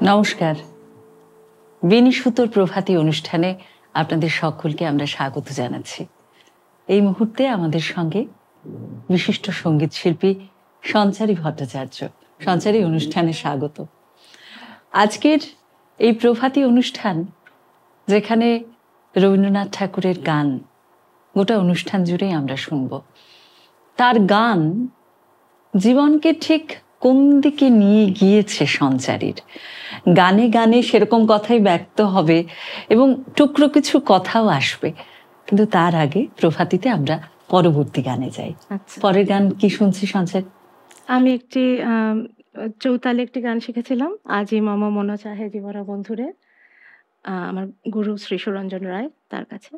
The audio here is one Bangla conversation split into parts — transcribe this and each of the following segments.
নমস্কার, বেনি সুতোর প্রভাতী অনুষ্ঠানে আপনাদের সকলকে আমরা স্বাগত জানাচ্ছি। এই মুহূর্তে আমাদের সঙ্গে বিশিষ্ট সঙ্গীত শিল্পী সঞ্চারী ভট্টাচার্য। সঞ্চারী, অনুষ্ঠানে স্বাগত। আজকের এই প্রভাতী অনুষ্ঠান, যেখানে রবীন্দ্রনাথ ঠাকুরের গান গোটা অনুষ্ঠান জুড়েই আমরা শুনব। তার গান জীবনকে ঠিক কোন দিকে নিয়ে গিয়েছে সঞ্চারীর, গানে গানে সেরকম কথাই ব্যক্ত হবে এবং টুকরো কিছু কথাও আসবে। কিন্তু তার আগে প্রভাতীতে আমরা পরবর্তী গানে যাই। পরের গান কি শুনছি সঞ্চারী? আমি একটি চৌতালে একটি গান শিখেছিলাম, আজি মম মন চাহে জীবরা বন্ধুরে, আমার গুরু শ্রী সুরঞ্জন রায়, তার কাছে।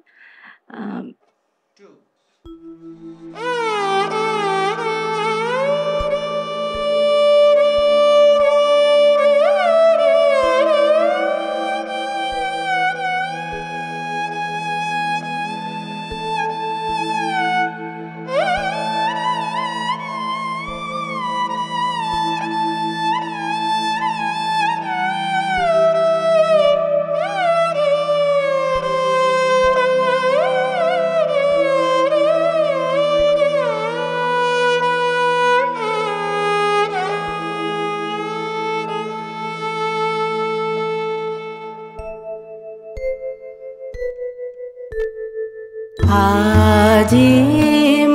আজি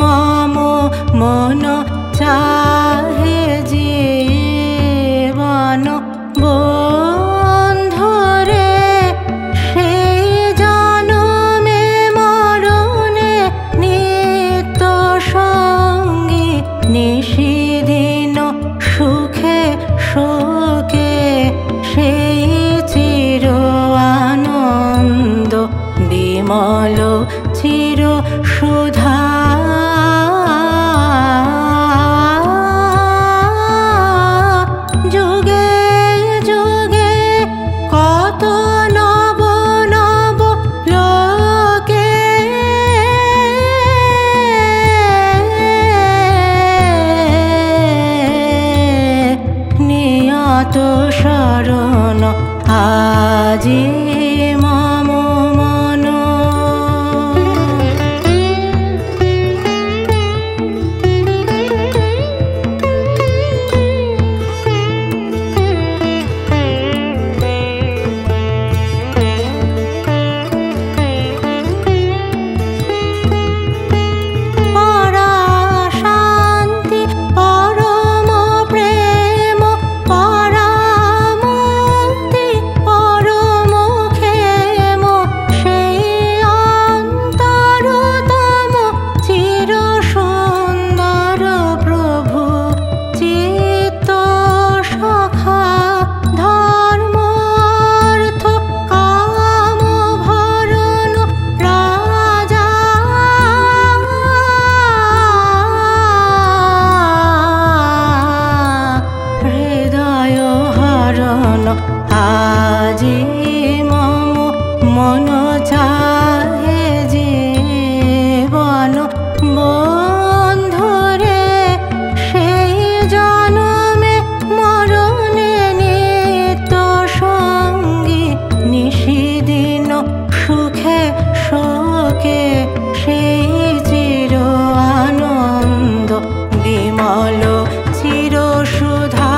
মম মন চাহে জীবন বন্ধুরে, সেই জনমে মরণে নিত্য সঙ্গী, নিশিদিন সুখে শোকে সেই চির আনন্দ, বিমল চির সুধা। যুগে যুগে কত নব নব লোকে নিয়ত শরণ, আজি মম মন। আজি মম মন চাহে জীবন বন্ধুরে, সেই জনমে মরণে নিত্য সঙ্গী, নিশিদিন সুখে শোকে সেই চির আনন্দ, বিমল চির সুধা।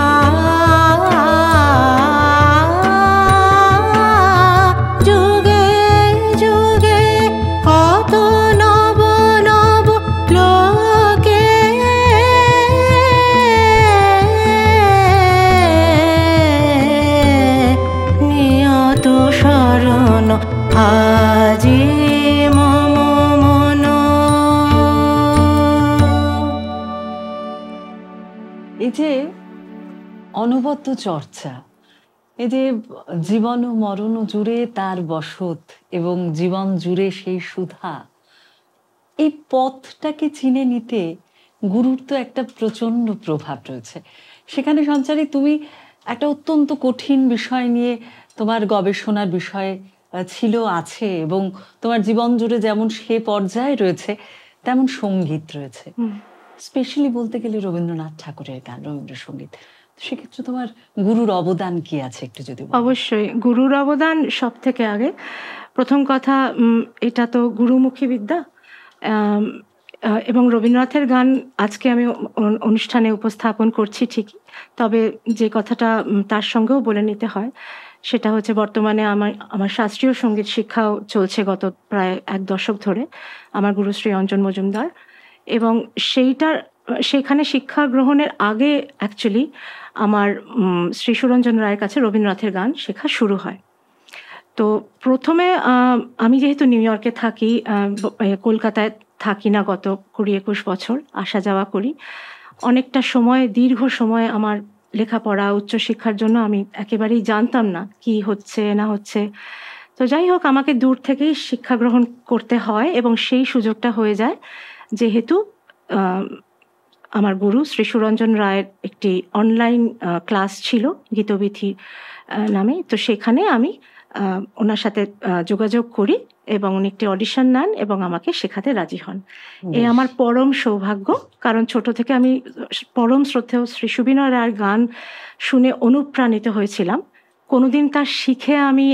আজি মম মন। এই যে অনবদ্য চর্চা, এই যে জীবন ও মরণ জুড়ে তার বসত এবং জীবন জুড়ে সেই সুধা, এই পথটাকে চিনে নিতে গুরুর তো একটা প্রচন্ড প্রভাব রয়েছে। সেখানে সঞ্চারী, তুমি একটা অত্যন্ত কঠিন বিষয় নিয়ে তোমার গবেষণার বিষয় ছিল, আছে, এবং তোমার জীবন জুড়ে যেমন সে পর্যায়ে রয়েছে তেমন সঙ্গীত রয়েছে। স্পেশালি বলতে গেলে রবীন্দ্রনাথ ঠাকুরের গান, রবীন্দ্রসঙ্গীত। সেক্ষেত্রে তোমার গুরুর অবদান কি আছে একটু যদি বলো। অবশ্যই গুরুর অবদান সব থেকে আগে। প্রথম কথা, এটা তো গুরুমুখী বিদ্যা, এবং রবীন্দ্রনাথের গান আজকে আমি অনুষ্ঠানে উপস্থাপন করছি ঠিকই, তবে যে কথাটা তার সঙ্গেও বলে নিতে হয় সেটা হচ্ছে বর্তমানে আমার শাস্ত্রীয় সঙ্গীত শিক্ষাও চলছে গত প্রায় 1 দশক ধরে আমার গুরু শ্রী অঞ্জন মজুমদার, এবং সেখানে শিক্ষা গ্রহণের আগে অ্যাকচুয়ালি আমার শ্রী সুরঞ্জন রায়ের কাছে রবীন্দ্রনাথের গান শেখা শুরু হয়। তো প্রথমে আমি যেহেতু নিউ ইয়র্কে থাকি, কলকাতায় থাকি না গত 20-21 বছর, আসা যাওয়া করি, অনেকটা সময়, দীর্ঘ সময় আমার লেখাপড়া উচ্চশিক্ষার জন্য আমি একেবারেই জানতাম না কি হচ্ছে না হচ্ছে। তো যাই হোক, আমাকে দূর থেকেই শিক্ষা গ্রহণ করতে হয়, এবং সেই সুযোগটা হয়ে যায় যেহেতু আমার গুরু শ্রী সুরঞ্জন রায়ের একটি অনলাইন ক্লাস ছিল গীতবিথি নামে। তো সেখানে আমি ওনার সাথে যোগাযোগ করি এবং উনি একটি অডিশন নেন এবং আমাকে শেখাতে রাজি হন। এ আমার পরম সৌভাগ্য, কারণ ছোট থেকে আমি পরম শ্রদ্ধেয় শ্রী সুবিনয় রায়ের গান শুনে অনুপ্রাণিত হয়েছিলাম। কোনোদিন তার শিখে আমি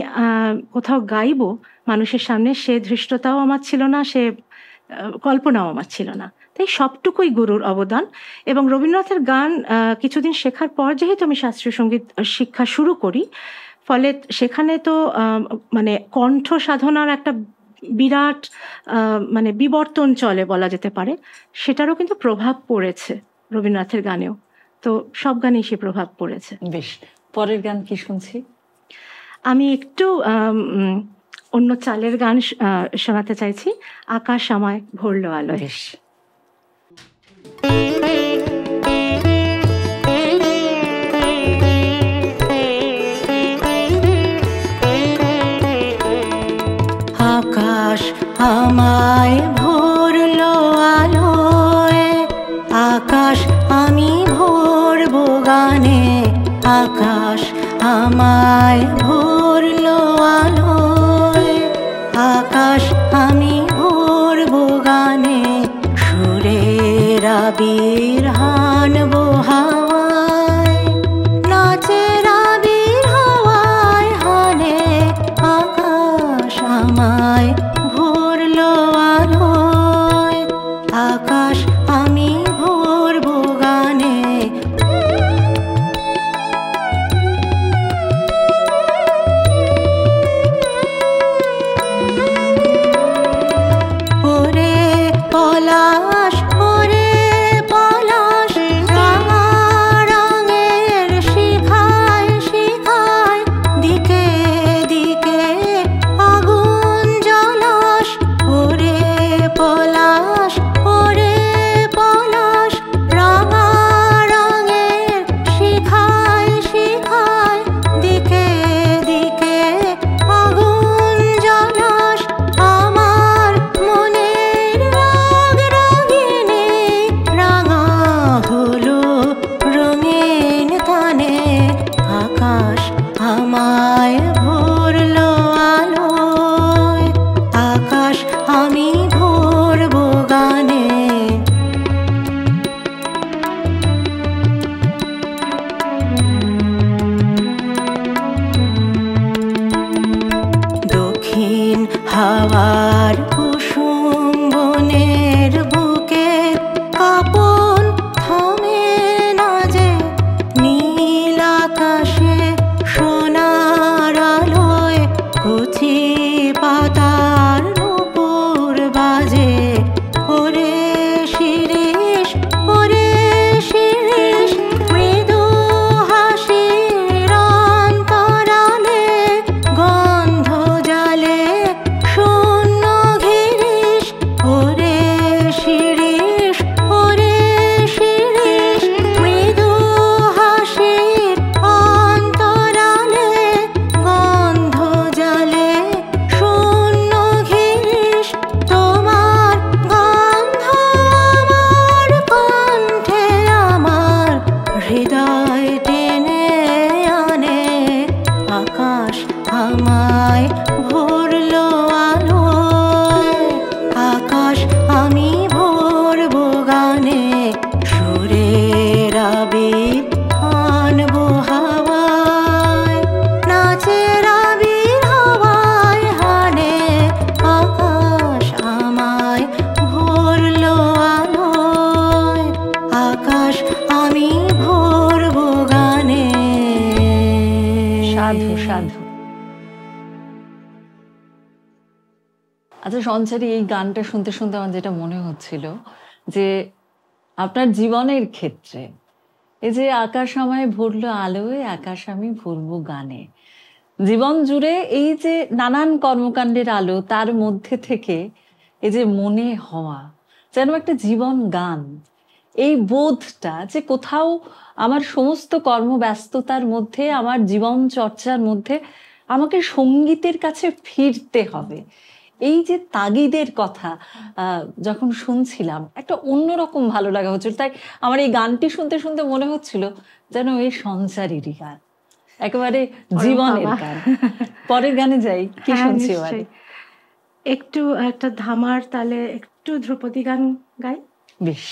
কোথাও গাইবো মানুষের সামনে, সে ধৃষ্টতাও আমার ছিল না, সে কল্পনাও আমার ছিল না। তাই সবটুকুই গুরুর অবদান। এবং রবীন্দ্রনাথের গান কিছুদিন শেখার পর যেহেতু আমি শাস্ত্রীয় সঙ্গীত শিক্ষা শুরু করি, ফলে সেখানে তো মানে কণ্ঠ সাধনার একটা বিরাট মানে বিবর্তন চলে বলা যেতে পারে, সেটারও কিন্তু প্রভাব পড়েছে রবীন্দ্রনাথের গানেও। তো সব গানেই সে প্রভাব পড়েছে। বেশ, পরের গান কি শুনছি? আমি একটু অন্য চালের গান শোনাতে চাইছি, আকাশ আমায় ভরলো আলোয়। বেশ। আকাশ আমায় ভরলো আলোয়, আকাশ আমি ভরবো গানে, আকাশ আমায় ভরলো আলোয়, আকাশ আমি ভরবো গানে, সুরের আবির হানবো হাওয়ায়, নাচের আবির হাওয়ায় হানে, আকাশ আমায় ভরলো আলোয়, আকাশ আমি ভরবো গানে। ওরে পলাশ, ওরে পলাশ, রাঙা রঙের শিখায় শিখায়, দিকে দিকে আগুন জ্বালাস, ওরে পলাশ, ওরে পলাশ, রাঙা রঙের শিখায় শিখায়, দিকে দিকে আগুন জ্বালাস, আমার মনের রাগ রাগিনী রাঙা হলো রঙিন তানে, আকাশ আমায় ভরলো আলোয়, আকাশ আমি ভরবো গানে। দক্ষিণ হাওয়ার কুসুম বনের বুকে কাঁপন থামে না যে, নীল আকাশে সোনার আলোয় কচি পাতার নূপুর বাজে, ওরে শিরিষ, ওরে শিরিষ, মৃদু হাসির অন্তরালে, গন্ধ জালে শূন্য ঘিরিস, ওরে শিরিষ, ওরে শিরিষ, মৃদু হাসির অন্তরালে, গন্ধ জালে শূন্য ঘিরিস, তোমার গন্ধ আমার কণ্ঠে আমার হৃদয় টেনে আনে, আকাশ আমায় ভরলো আলোয়, আকাশ আমি ভরবো গানে, সুরের আবির হানবো সঞ্চারী এই গানটা শুনতে শুনতে আমার যেটা মনে হচ্ছিল যে আপনার জীবনের ক্ষেত্রে এই যে আকাশ আমায় ভরলো আলোয়, আকাশ আমি ভরবো গানে, জীবন জুড়ে এই যে নানান কর্মকাণ্ডের আলো, তার মধ্যে থেকে এই যে মনে হওয়া যেন একটা জীবন গান, এই বোধটা যে কোথাও আমার সমস্ত কর্মব্যস্ততার মধ্যে, আমার জীবন চর্চার মধ্যে আমাকে সঙ্গীতের কাছে ফিরতে হবে, এই যে তাগিদের কথা যখন শুনছিলাম একটা অন্যরকম ভালো লাগা হচ্ছিল। তাই আমার এই গানটি শুনতে শুনতে মনে হচ্ছিল যেন এই সঞ্চারীরই গান, একেবারে জীবনের গান। পরের গানে যাই, কি শুনছি এবারে? একটু একটা ধামার তালে একটু ধ্রুপদী গান গাই। বেশ।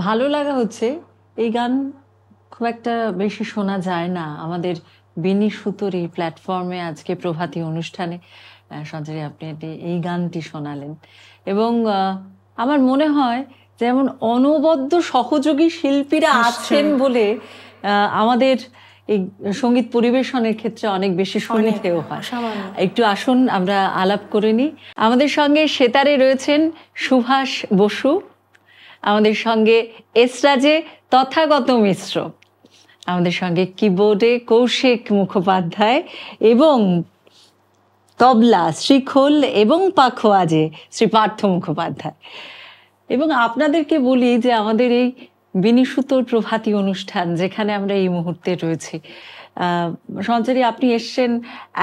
ভালো লাগা হচ্ছে এই গান খুব একটা বেশি শোনা যায় না আমাদের বিনি সুতোর এই প্ল্যাটফর্মে। আজকে প্রভাতী অনুষ্ঠানে সঞ্চারী আপনি এই গানটি শোনালেন এবং আমার মনে হয় যেমন অনবদ্য সহযোগী শিল্পীরা আছেন বলে আমাদের এই সঙ্গীত পরিবেশনের ক্ষেত্রে অনেক বেশি সুবিধেও হয়। একটু আসুন আমরা আলাপ করে নিই। আমাদের সঙ্গে সেতারে রয়েছেন সুভাষ বসু, আমাদের সঙ্গে এসরাজে তথাগত মিশ্র, আমাদের সঙ্গে কিবোর্ডে কৌশিক মুখোপাধ্যায় এবং তবলা শ্রীখোল এবং পাখোয়াজে শ্রী পার্থ মুখোপাধ্যায়। এবং আপনাদেরকে বলি যে আমাদের এই বিনি সুতোর প্রভাতী অনুষ্ঠান যেখানে আমরা এই মুহূর্তে রয়েছি, সঞ্চারী আপনি এসছেন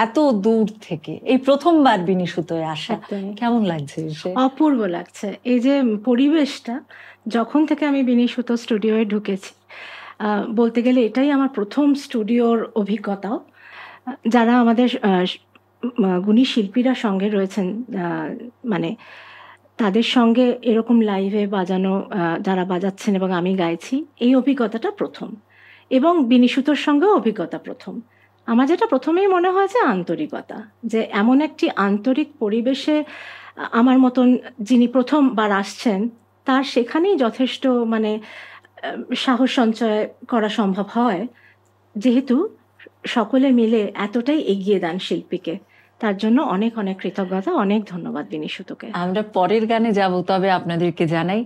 এত দূর থেকে, এই প্রথমবার বিনি সুতোয় আসা, কেমন লাগছে? অপূর্ব লাগছে। এই যে পরিবেশটা, যখন থেকে আমি বিনি সুতো স্টুডিওয়ে ঢুকেছি, বলতে গেলে এটাই আমার প্রথম স্টুডিওর অভিজ্ঞতাও। যারা আমাদের গুণী শিল্পীরা সঙ্গে রয়েছেন, মানে তাদের সঙ্গে এরকম লাইভে বাজানো, যারা বাজাচ্ছেন এবং আমি গাইছি, এই অভিজ্ঞতাটা প্রথম। এবং বিনি সুতোর সঙ্গেও অভিজ্ঞতা প্রথম। আমার যেটা প্রথমেই মনে হয়েছে আন্তরিকতা, যে এমন একটি আন্তরিক পরিবেশে আমার মতন যিনি প্রথমবার আসছেন তার সেখানেই যথেষ্ট মানে সাহস সঞ্চয় করা সম্ভব হয়, যেহেতু সকলে মিলে এতটাই এগিয়ে দেন শিল্পীকে। তার জন্য অনেক অনেক কৃতজ্ঞতা, অনেক ধন্যবাদ বিনি সুতোকে। আমরা পরের গানে যাব, তবে আপনাদেরকে জানাই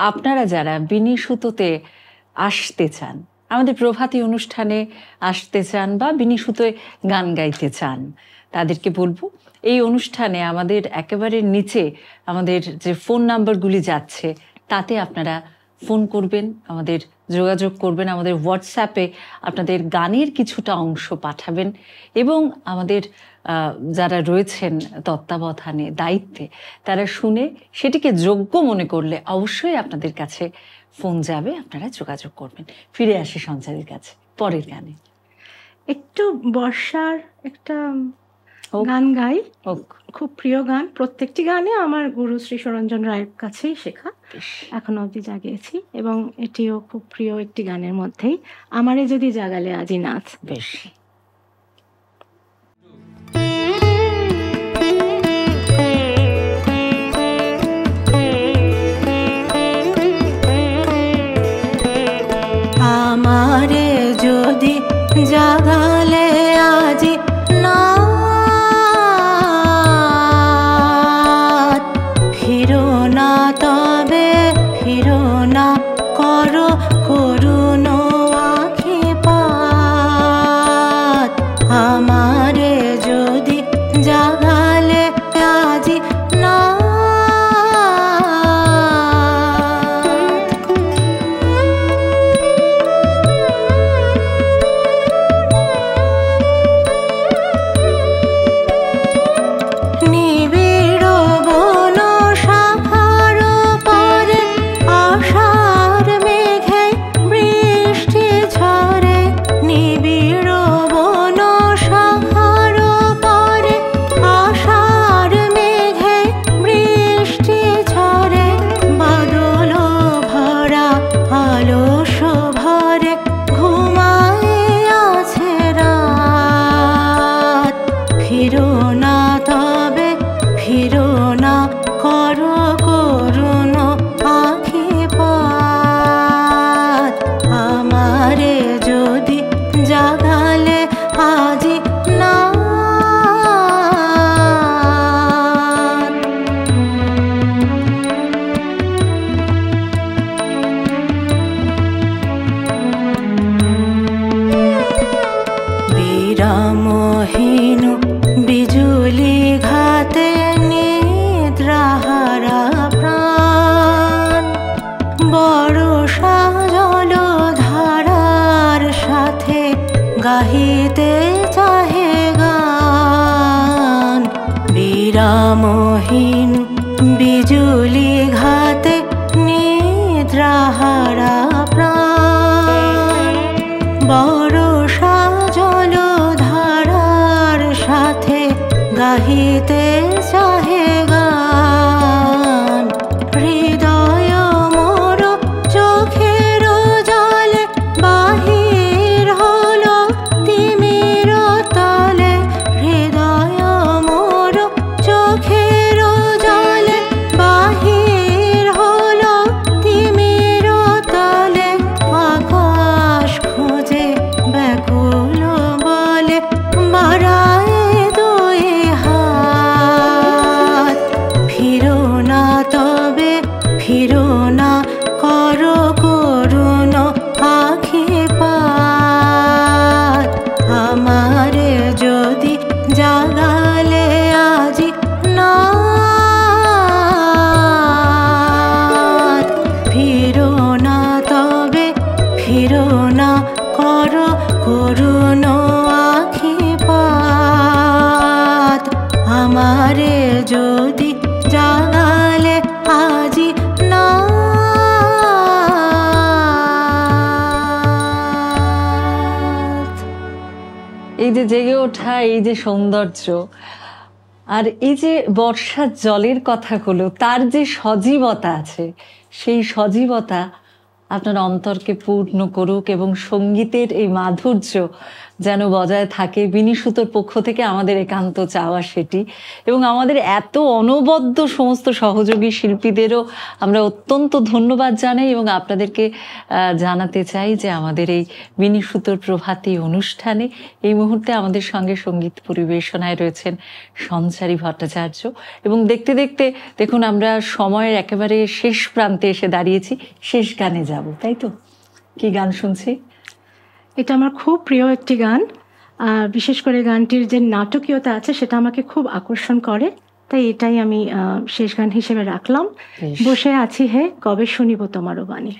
আপনারা যারা বিনি সুতোতে আসতে চান, আমাদের প্রভাতী অনুষ্ঠানে আসতে চান বা বিনি সুতোয় গান গাইতে চান, তাদেরকে বলবো এই অনুষ্ঠানে আমাদের একেবারে নিচে আমাদের যে ফোন নাম্বারগুলি যাচ্ছে তাতে আপনারা ফোন করবেন, আমাদের যোগাযোগ করবেন, আমাদের হোয়াটসঅ্যাপে আপনাদের গানের কিছুটা অংশ পাঠাবেন এবং আমাদের যারা রয়েছেন তত্ত্বাবধানে দায়িত্বে তারা শুনে সেটিকে যোগ্য মনে করলে অবশ্যই আপনাদের কাছে ফোন যাবে, আপনারা যোগাযোগ করবেন। ফিরে আসি সঞ্চারীর কাছে পরের গানে। একটু বর্ষার একটা গান গাই, খুব প্রিয় গান। প্রত্যেকটি গানে আমার গুরু শ্রী সরঞ্জন রায়ের কাছেই শেখা, এখনো অবধি জাগিয়েছি, এবং এটিও খুব প্রিয় একটি গানের মধ্যেই, আমারে যদি জাগালে আজি নাথ। বেশ, আমারে যদি জাগালে আজি নাথ, ফিরো না তবে ফিরো না, করো করুণ আখিপাত। আমারে যদি জাগালে আজি নাথ, গাহিতে চাহে গান। বিরামহীন বিজুলি ঘাতে নিদ্রাহারা প্রাণ, বরষা জল ধারার সাথে গাহিতে চাহে গান। হৃদয় মোর চোখে এই যে জেগে ওঠা, এই যে সৌন্দর্য, আর এই যে বর্ষার জলের কথাগুলো, তার যে সজীবতা আছে, সেই সজীবতা আপনার অন্তরকে পূর্ণ করুক এবং সঙ্গীতের এই মাধুর্য যেন বজায় থাকে। বিনি সুতোর পক্ষ থেকে আমাদের একান্ত চাওয়া সেটি। এবং আমাদের এত অনবদ্য সমস্ত সহযোগী শিল্পীদেরও আমরা অত্যন্ত ধন্যবাদ জানাই এবং আপনাদেরকে জানাতে চাই যে আমাদের এই বিনি সুতোর প্রভাতী অনুষ্ঠানে এই মুহূর্তে আমাদের সঙ্গে সঙ্গীত পরিবেশনায় রয়েছেন সঞ্চারী ভট্টাচার্য। এবং দেখতে দেখতে দেখুন আমরা সময়ের একেবারে শেষ প্রান্তে এসে দাঁড়িয়েছি, শেষ গানে যাব, তাই তো? কি গান শুনছি? এটা আমার খুব প্রিয় একটি গান, বিশেষ করে গানটির যে নাটকীয়তা আছে সেটা আমাকে খুব আকর্ষণ করে, তাই এটাই আমি শেষ গান হিসেবে রাখলাম। বসে আছি হে, কবে শুনিব তোমারও বাণী।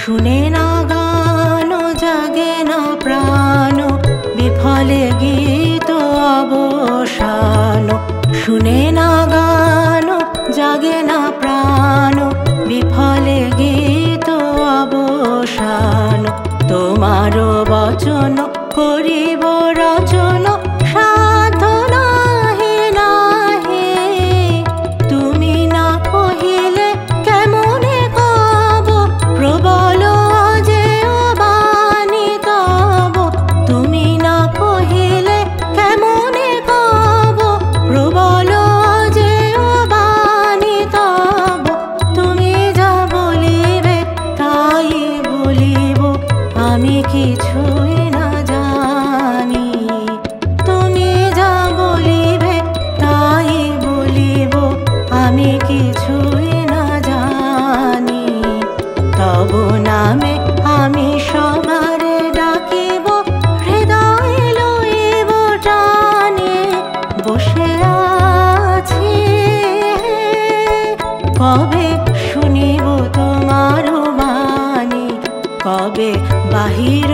শুনে না গান, জাগে না প্রাণ, বিফলে গীত অবসান। শুনে না গান, জাগে না প্রাণ, বিফলে গীত অবসান। তোমার বচন করিব রচন, সাধ্য নাহি নাহি। তুমি না কহিলে কেমনে কব, প্রবল যে বাণী তব। তুমি না কহিলে কেমনে কব, প্রবল যে বাণী তব। তুমি যা বলিবে তাই বলিব, আমি কিছুই না জানি। তুমি যা বলিবে তাই বলিব, আমি কিছুই না জানি। তব নামে আমি সবারে ডাকিব, হৃদয় লইব টানে। বসে আছি কবে শুনিব তোমার বাণী, কবে বাহির